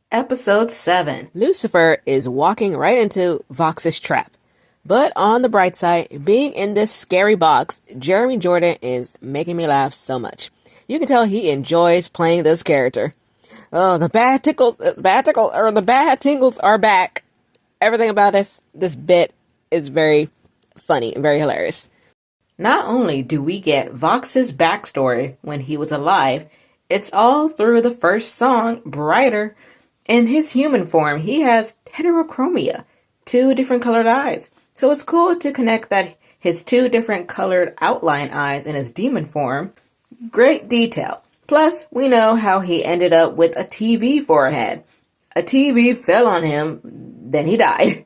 Episode 7. Lucifer is walking right into Vox's trap. But on the bright side, being in this scary box, Jeremy Jordan is making me laugh so much. You can tell he enjoys playing this character. Oh, the bad tingles are back. Everything about this bit is very funny and very hilarious. Not only do we get Vox's backstory when he was alive, it's all through the first song, Brighter. In his human form, he has heterochromia, two different colored eyes. So it's cool to connect that his two different colored outline eyes in his demon form. Great detail. Plus, we know how he ended up with a TV forehead. A TV fell on him, then he died.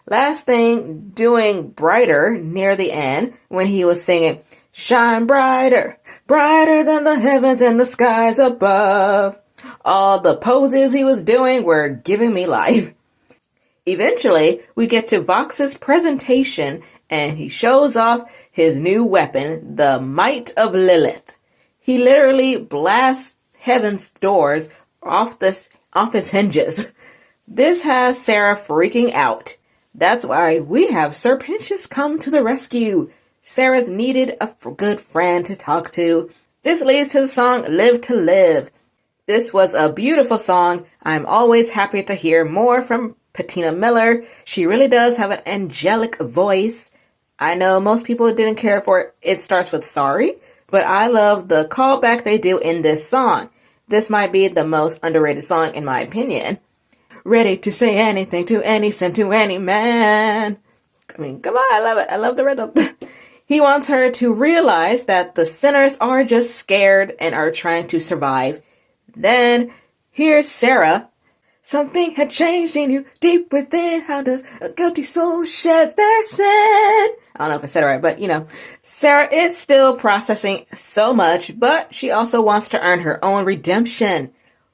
Last thing, doing Brighter near the end when he was singing, "Shine brighter, brighter than the heavens and the skies above." All the poses he was doing were giving me life. Eventually, we get to Vox's presentation and he shows off his new weapon, the Might of Lilith. He literally blasts heaven's doors off his hinges. This has Sarah freaking out. That's why we have Sir Pinchas come to the rescue. Sarah's needed a good friend to talk to. This leads to the song Live to Live. This was a beautiful song. I'm always happy to hear more from Patina Miller. She really does have an angelic voice. I know most people didn't care for it. It starts with sorry, but I love the callback they do in this song. This might be the most underrated song in my opinion. Ready to say anything to any sin to any man. I mean, come on, I love it. I love the rhythm. He wants her to realize that the sinners are just scared and are trying to survive. Then, here's Sarah. Something had changed in you deep within. How does a guilty soul shed their sin? I don't know if I said it right, but Sarah is still processing so much, but she also wants to earn her own redemption.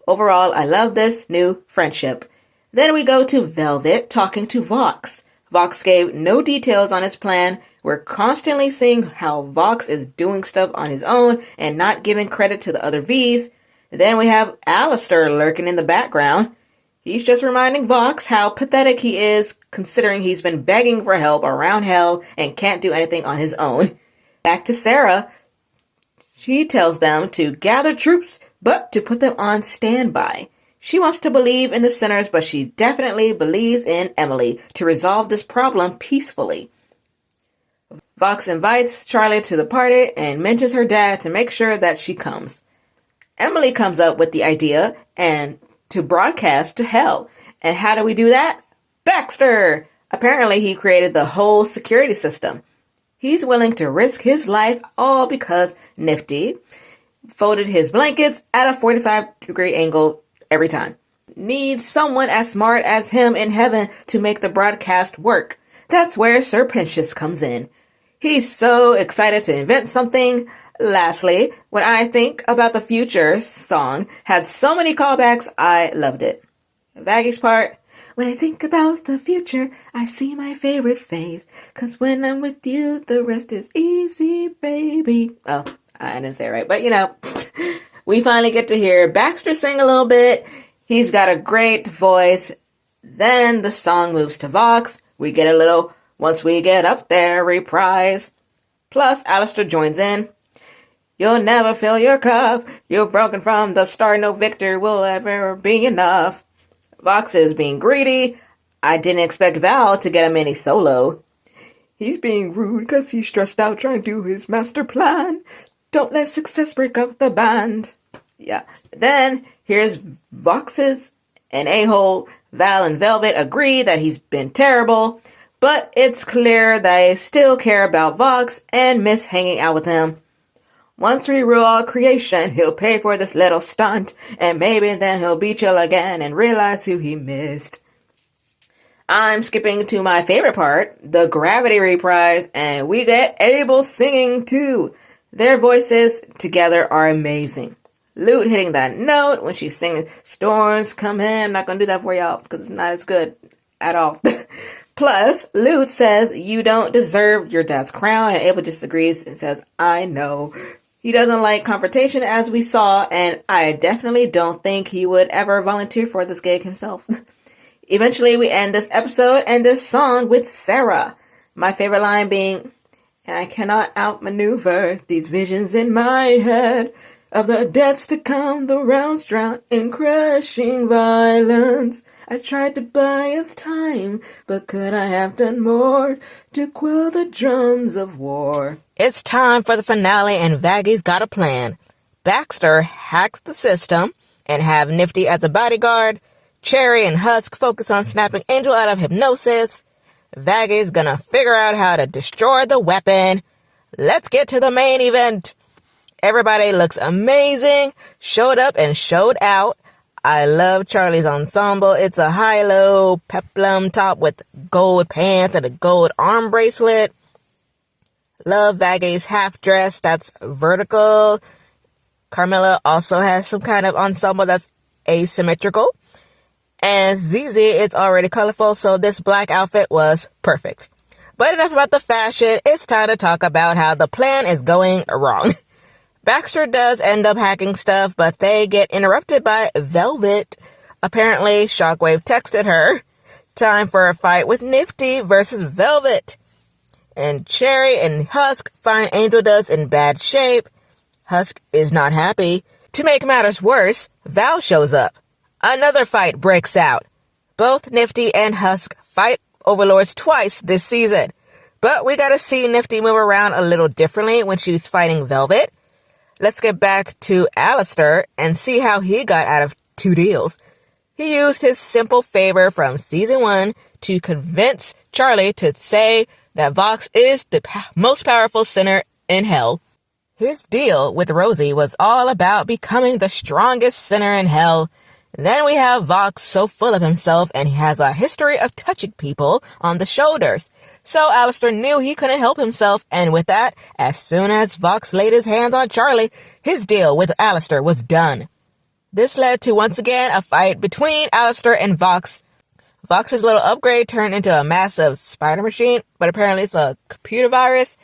Overall, I love this new friendship. Then we go to Velvet talking to Vox. Vox gave no details on his plan. We're constantly seeing how Vox is doing stuff on his own and not giving credit to the other Vs. Then we have Alistair lurking in the background. He's just reminding Vox how pathetic he is, considering he's been begging for help around hell and can't do anything on his own. Back to Sarah. She tells them to gather troops, but to put them on standby. She wants to believe in the sinners, but she definitely believes in Emily to resolve this problem peacefully. Vox invites Charlie to the party and mentions her dad to make sure that she comes. Emily comes up with the idea and to broadcast to hell. And how do we do that? Baxter! Apparently he created the whole security system. He's willing to risk his life all because Nifty folded his blankets at a 45-degree angle every time. Needs someone as smart as him in heaven to make the broadcast work. That's where Sir Pinchas comes in. He's so excited to invent something. Lastly, when I Think About the Future song had so many callbacks, I loved it. Vaggie's part, when I think about the future, I see my favorite phase. 'Cause when I'm with you, the rest is easy, baby. Oh, I didn't say it right, but we finally get to hear Baxter sing a little bit. He's got a great voice. Then the song moves to Vox. We get a little "Once We Get Up There" reprise. Plus, Alistair joins in. You'll never fill your cup. You're broken from the start. No victor will ever be enough. Vox is being greedy. I didn't expect Val to get a mini solo. He's being rude because he's stressed out trying to do his master plan. Don't let success break up the band. Yeah. Then, here's Vox's an a-hole. Val and Velvet agree that he's been terrible, but it's clear they still care about Vox and miss hanging out with him. Once we rule all creation, he'll pay for this little stunt, and maybe then he'll be chill again and realize who he missed. I'm skipping to my favorite part, the Gravity reprise, and we get Abel singing too. Their voices together are amazing. Lute hitting that note when she's singing "Storms Come In." I'm not gonna do that for y'all because it's not as good at all. Plus, Lute says, "You don't deserve your dad's crown," and Abel disagrees and says, "I know." He doesn't like confrontation, as we saw, and I definitely don't think he would ever volunteer for this gig himself. Eventually, we end this episode and this song with Sarah. My favorite line being, "And I cannot outmaneuver these visions in my head of the deaths to come, the rounds drown in crushing violence. I tried to buy us time, but could I have done more to quell the drums of war?" It's time for the finale, and Vaggy's got a plan. Baxter hacks the system and have Nifty as a bodyguard. Cherry and Husk focus on snapping Angel out of hypnosis. Vaggy's gonna figure out how to destroy the weapon. Let's get to the main event. Everybody looks amazing, showed up and showed out. I love Charlie's ensemble. It's a high-low peplum top with gold pants and a gold arm bracelet. Love Vaggy's half dress that's vertical. Carmilla also has some kind of ensemble that's asymmetrical. And Zizi, it's already colorful, so this black outfit was perfect. But enough about the fashion. It's time to talk about how the plan is going wrong. Baxter does end up hacking stuff, but they get interrupted by Velvet. Apparently, Shockwave texted her. Time for a fight with Nifty versus Velvet. And Cherry and Husk find Angel Dust in bad shape. Husk is not happy. To make matters worse, Val shows up. Another fight breaks out. Both Nifty and Husk fight Overlords twice this season. But we gotta see Nifty move around a little differently when she's fighting Velvet. Let's get back to Alistair and see how he got out of two deals. He used his simple favor from season 1 to convince Charlie to say that Vox is the most powerful sinner in hell. His deal with Rosie was all about becoming the strongest sinner in hell. And then we have Vox so full of himself, and he has a history of touching people on the shoulders. So Alistair knew he couldn't help himself, and with that, as soon as Vox laid his hands on Charlie, his deal with Alistair was done. This led to, once again, a fight between Alistair and Vox. Vox's little upgrade turned into a massive spider machine, but apparently it's a computer virus.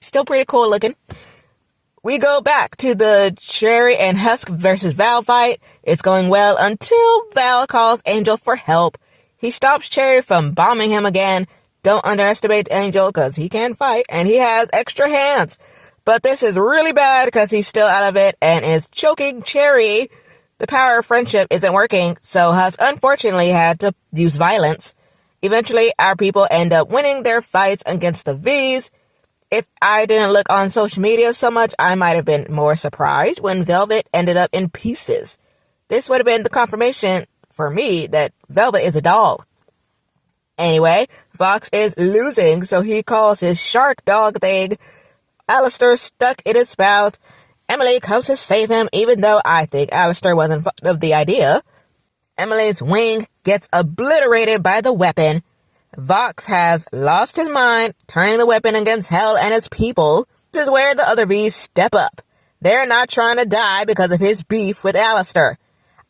Still pretty cool looking. We go back to the Cherry and Husk versus Val fight. It's going well until Val calls Angel for help. He stops Cherry from bombing him again. Don't underestimate Angel because he can fight and he has extra hands. But this is really bad because he's still out of it and is choking Cherry. The power of friendship isn't working, so Husk unfortunately had to use violence. Eventually, our people end up winning their fights against the Vs. If I didn't look on social media so much, I might have been more surprised when Velvet ended up in pieces. This would have been the confirmation for me that Velvet is a doll. Anyway, Vox is losing, so he calls his shark dog thing. Alistair stuck in his mouth. Emily comes to save him, even though I think Alistair wasn't fond of the idea. Emily's wing gets obliterated by the weapon. Vox has lost his mind, turning the weapon against Hell and its people. This is where the other Vs step up. They're not trying to die because of his beef with Alistair.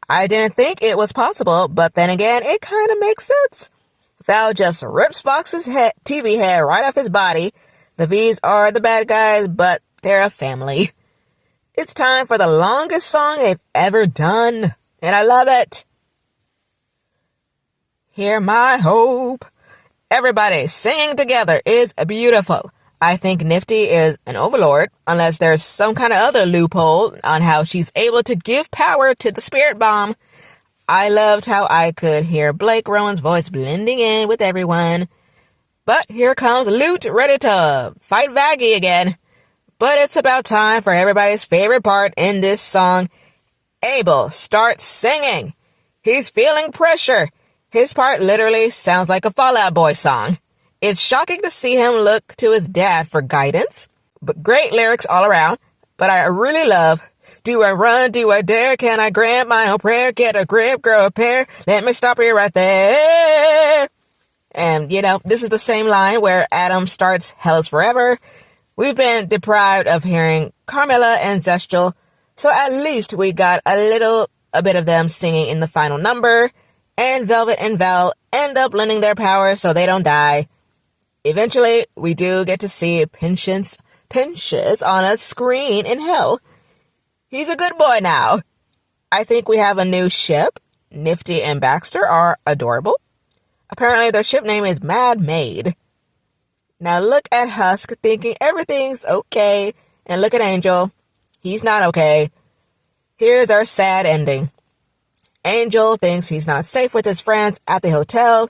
I didn't think it was possible, but then again, it kind of makes sense. Val just rips Vox's TV head right off his body. The Vs are the bad guys, but they're a family. It's time for the longest song they've ever done, and I love it. Hear my hope. Everybody singing together is beautiful. I think Nifty is an overlord, unless there's some kind of other loophole on how she's able to give power to the spirit bomb. I loved how I could hear Blake Rowan's voice blending in with everyone. But here comes Lute ready to fight Vaggy again. But it's about time for everybody's favorite part in this song. Abel starts singing. He's feeling pressure. His part literally sounds like a Fall Out Boy song. It's shocking to see him look to his dad for guidance. But great lyrics all around. But I really love, do I run, do I dare, can I grant my own prayer, get a grip, grow a pair, let me stop you right there. And, this is the same line where Adam starts Hell's Forever. We've been deprived of hearing Carmilla and Zestial, so at least we got a bit of them singing in the final number. And Velvet and Val end up lending their power so they don't die. Eventually, we do get to see Patience pinches on a screen in hell. He's a good boy now. I think we have a new ship. Nifty and Baxter are adorable. Apparently their ship name is Mad Maid. Now look at Husk thinking everything's okay, and look at Angel. He's not okay. Here's our sad ending. Angel thinks he's not safe with his friends at the hotel.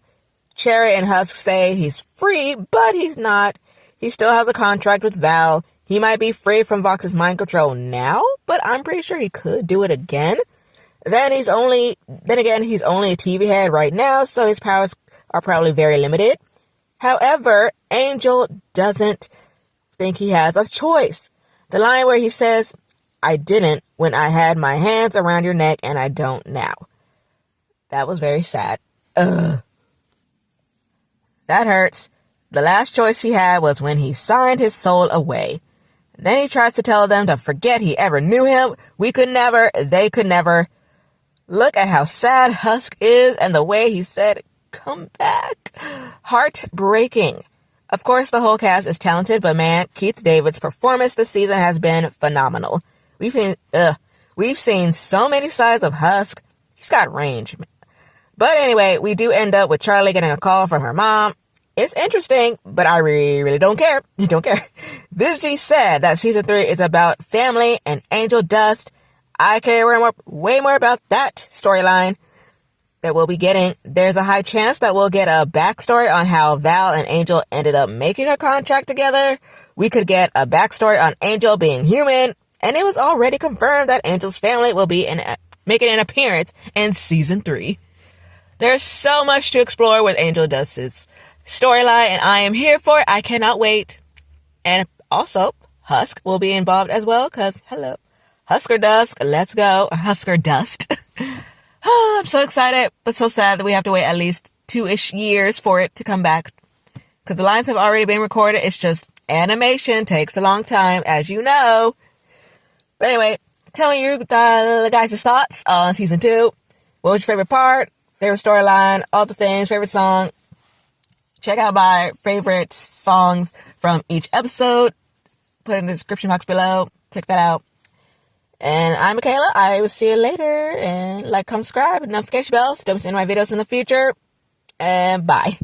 Cherry and Husk say he's free, but he's not. He still has a contract with Val. He might be free from Vox's mind control now, but I'm pretty sure he could do it again. Then again, he's only a TV head right now, so his powers are probably very limited. However, Angel doesn't think he has a choice. The line where he says, "I didn't when I had my hands around your neck and I don't now." That was very sad. Ugh. That hurts. The last choice he had was when he signed his soul away. Then he tries to tell them to forget he ever knew him. We could never. They could never. Look at how sad Husk is and the way he said, "Come back." Heartbreaking. Of course, the whole cast is talented, but man, Keith David's performance this season has been phenomenal. We've seen so many sides of Husk. He's got range. But anyway, we do end up with Charlie getting a call from her mom. It's interesting, but I really don't care. You don't care. Vivzy said that season 3 is about family and angel dust. I care way more about that storyline that we'll be getting. There's a high chance that we'll get a backstory on how Val and Angel ended up making a contract together. We could get a backstory on Angel being human. And it was already confirmed that Angel's family will be making an appearance in season 3. There's so much to explore with Angel Dust's storyline, and I am here for it. I cannot wait. And also, Husk will be involved as well, because, hello, Husker Dusk, let's go. Husker Dust. Oh, I'm so excited, but so sad that we have to wait at least 2-ish years for it to come back. Because the lines have already been recorded. It's just animation takes a long time, as you know. But anyway, tell me your guys' thoughts on season 2. What was your favorite part? Favorite storyline? All the things? Favorite song? Check out my favorite songs from each episode. Put it in the description box below. Check that out. And I'm Michaela. I will see you later. And like, comment, subscribe, notification bells. Don't miss any of my videos in the future. And bye.